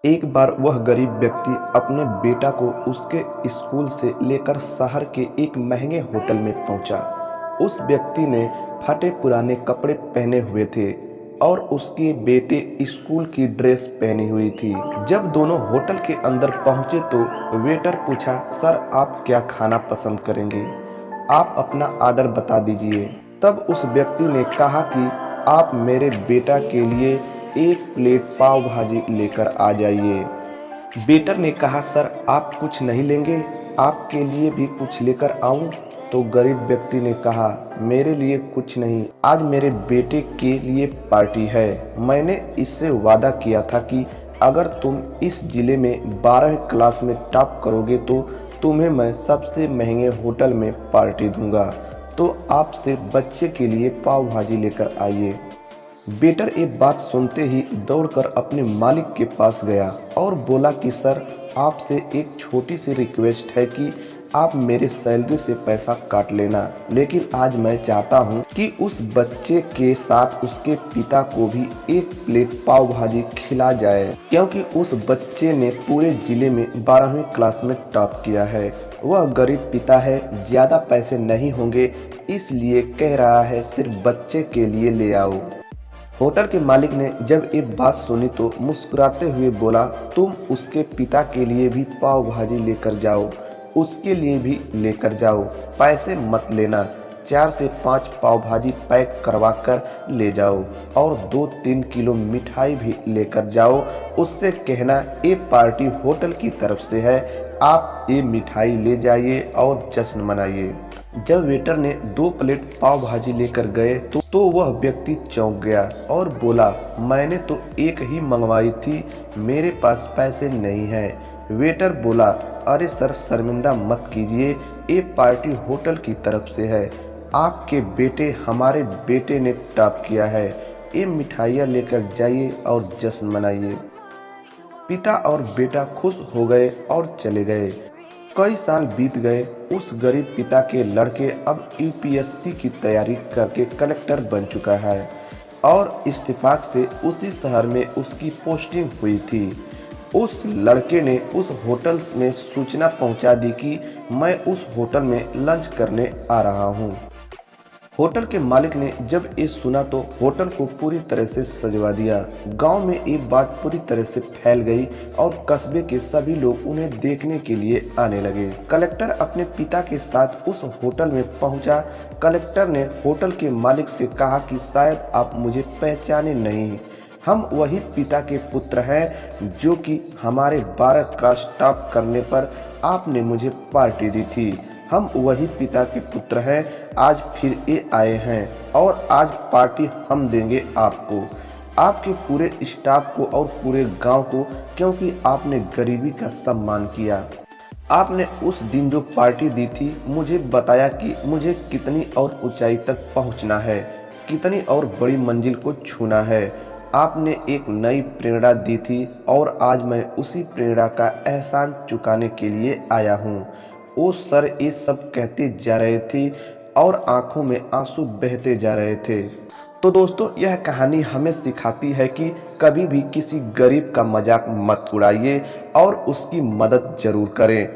एक बार वह गरीब व्यक्ति अपने बेटा को उसके स्कूल से लेकर शहर के एक महंगे होटल में पहुंचा। उस व्यक्ति ने फटे पुराने कपड़े पहने हुए थे और उसके बेटे स्कूल की ड्रेस पहनी हुई थी। जब दोनों होटल के अंदर पहुंचे तो वेटर पूछा, सर आप क्या खाना पसंद करेंगे? आप अपना ऑर्डर बता दीजिए। तब उस व्यक्ति ने कहा कि आप मेरे बेटा के लिए एक प्लेट पाव भाजी लेकर आ जाइए। वेटर ने कहा, सर आप कुछ नहीं लेंगे, आपके लिए भी कुछ लेकर आऊं? तो गरीब व्यक्ति ने कहा, मेरे लिए कुछ नहीं, आज मेरे बेटे के लिए पार्टी है। मैंने इससे वादा किया था कि अगर तुम इस जिले में 12वीं क्लास में टॉप करोगे तो तुम्हें मैं सबसे महंगे होटल में पार्टी दूंगा। तो आपसे बच्चे के लिए पाव भाजी लेकर आइए। वेटर ये बात सुनते ही दौड़कर अपने मालिक के पास गया और बोला कि सर आपसे एक छोटी सी रिक्वेस्ट है कि आप मेरे सैलरी से पैसा काट लेना, लेकिन आज मैं चाहता हूं कि उस बच्चे के साथ उसके पिता को भी एक प्लेट पाव भाजी खिला जाए, क्योंकि उस बच्चे ने पूरे जिले में 12वीं क्लास में टॉप किया है। वह गरीब पिता है, ज़्यादा पैसे नहीं होंगे, इसलिए कह रहा है सिर्फ बच्चे के लिए ले आओ। होटल के मालिक ने जब ये बात सुनी तो मुस्कुराते हुए बोला, तुम उसके पिता के लिए भी पाव भाजी लेकर जाओ, उसके लिए भी लेकर जाओ, पैसे मत लेना। 4 से 5 पाव भाजी पैक करवा कर ले जाओ और 2-3 किलो मिठाई भी लेकर जाओ। उससे कहना ये पार्टी होटल की तरफ से है, आप ये मिठाई ले जाइए और जश्न मनाइए। जब वेटर ने 2 प्लेट पाव भाजी लेकर गए तो वह व्यक्ति चौंक गया और बोला, मैंने तो एक ही मंगवाई थी, मेरे पास पैसे नहीं हैं। वेटर बोला, अरे सर शर्मिंदा मत कीजिए, ये पार्टी होटल की तरफ से है, आपके बेटे हमारे बेटे ने टॉप किया है, ये मिठाइयाँ लेकर जाइए और जश्न मनाइए। पिता और बेटा खुश हो गए और चले गए। कई साल बीत गए। उस गरीब पिता के लड़के अब यूपीएससी की तैयारी करके कलेक्टर बन चुका है और इत्तेफाक से उसी शहर में उसकी पोस्टिंग हुई थी। उस लड़के ने उस होटल में सूचना पहुंचा दी कि मैं उस होटल में लंच करने आ रहा हूं। होटल के मालिक ने जब ये सुना तो होटल को पूरी तरह से सजवा दिया। गांव में ये बात पूरी तरह से फैल गई और कस्बे के सभी लोग उन्हें देखने के लिए आने लगे। कलेक्टर अपने पिता के साथ उस होटल में पहुंचा। कलेक्टर ने होटल के मालिक से कहा कि शायद आप मुझे पहचाने नहीं, हम वही पिता के पुत्र हैं जो कि हमारे 12 क्लास टॉप करने पर आपने मुझे पार्टी दी थी। हम वही पिता के पुत्र हैं, आज फिर ये आए हैं और आज पार्टी हम देंगे आपको, आपके पूरे स्टाफ को और पूरे गांव को, क्योंकि आपने गरीबी का सम्मान किया। आपने उस दिन जो पार्टी दी थी मुझे बताया कि मुझे कितनी और ऊंचाई तक पहुंचना है, कितनी और बड़ी मंजिल को छूना है। आपने एक नई प्रेरणा दी थी और आज मैं उसी प्रेरणा का एहसान चुकाने के लिए आया हूँ। वो सर ये सब कहते जा रहे थे और आंखों में आंसू बहते जा रहे थे। तो दोस्तों यह कहानी हमें सिखाती है कि कभी भी किसी गरीब का मजाक मत उड़ाइए और उसकी मदद जरूर करें।